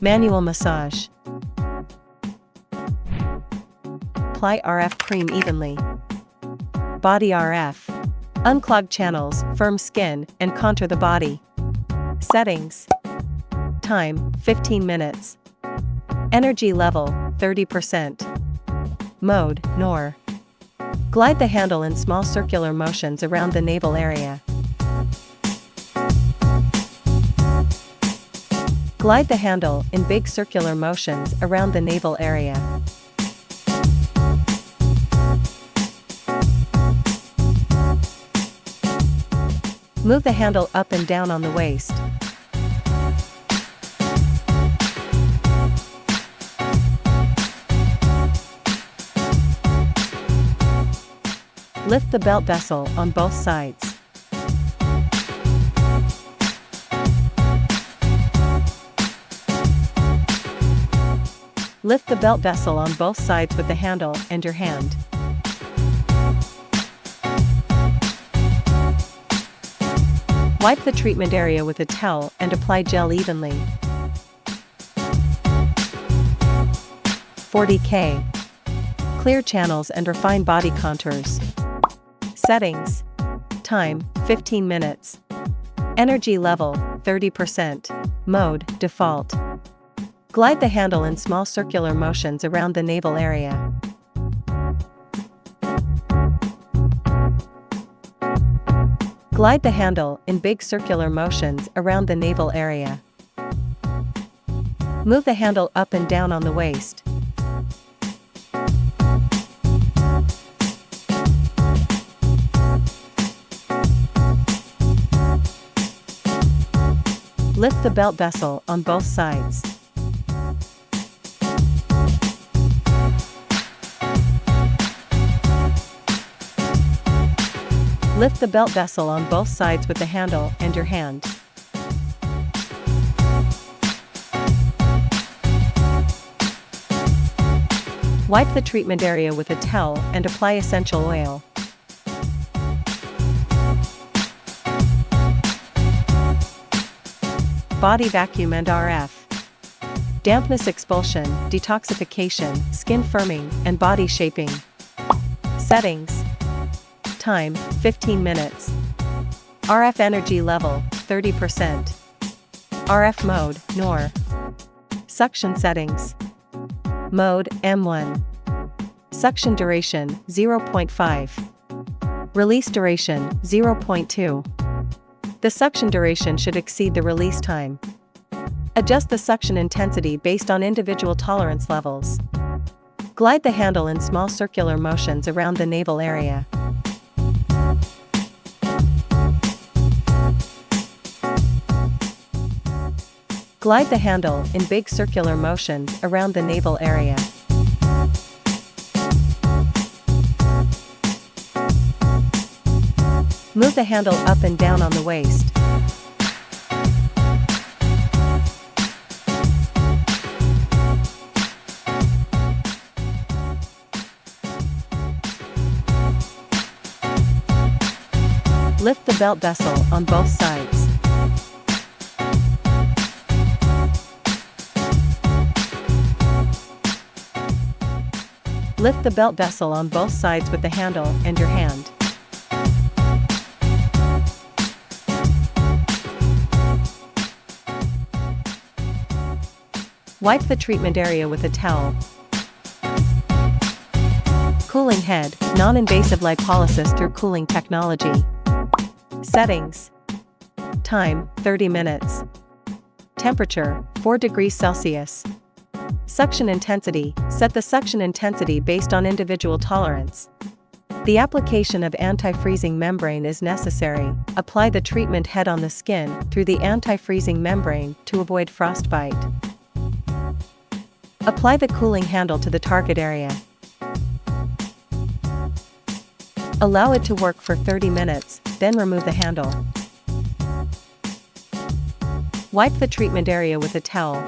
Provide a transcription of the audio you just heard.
Manual massage. Apply RF cream evenly. Body RF. Unclog channels, firm skin, and contour the body. Settings. Time, 15 minutes. Energy level, 30%. Mode, NOR. Glide the handle in small circular motions around the navel area. Glide the handle in big circular motions around the navel area. Move the handle up and down on the waist. Lift the belt vessel on both sides. Lift the belt vessel on both sides with the handle and your hand. Wipe the treatment area with a towel and apply gel evenly. 40K. Clear channels and refine body contours. Settings. Time, 15 minutes. Energy level, 30%. Mode, default. Glide the handle in small circular motions around the navel area. Glide the handle in big circular motions around the navel area. Move the handle up and down on the waist. Lift the belt vessel on both sides. Lift the belt vessel on both sides with the handle and your hand. Wipe the treatment area with a towel and apply essential oil. Body vacuum and RF. Dampness expulsion, detoxification, skin firming, and body shaping. Settings. Time, 15 minutes. RF energy level, 30%. RF mode, NOR. Suction settings. Mode, M1. Suction duration, 0.5. Release duration, 0.2. The suction duration should exceed the release time. Adjust the suction intensity based on individual tolerance levels. Glide the handle in small circular motions around the navel area. Glide the handle in big circular motions around the navel area. Move the handle up and down on the waist. Lift the belt vessel on both sides. Lift the belt vessel on both sides with the handle and your hand. Wipe the treatment area with a towel. Cooling head, non-invasive lipolysis through cooling technology. Settings. Time, 30 minutes. Temperature, 4 degrees Celsius. Suction intensity, set the suction intensity based on individual tolerance. The application of anti-freezing membrane is necessary. Apply the treatment head on the skin through the anti-freezing membrane to avoid frostbite. Apply the cooling handle to the target area. Allow it to work for 30 minutes, then remove the handle. Wipe the treatment area with a towel.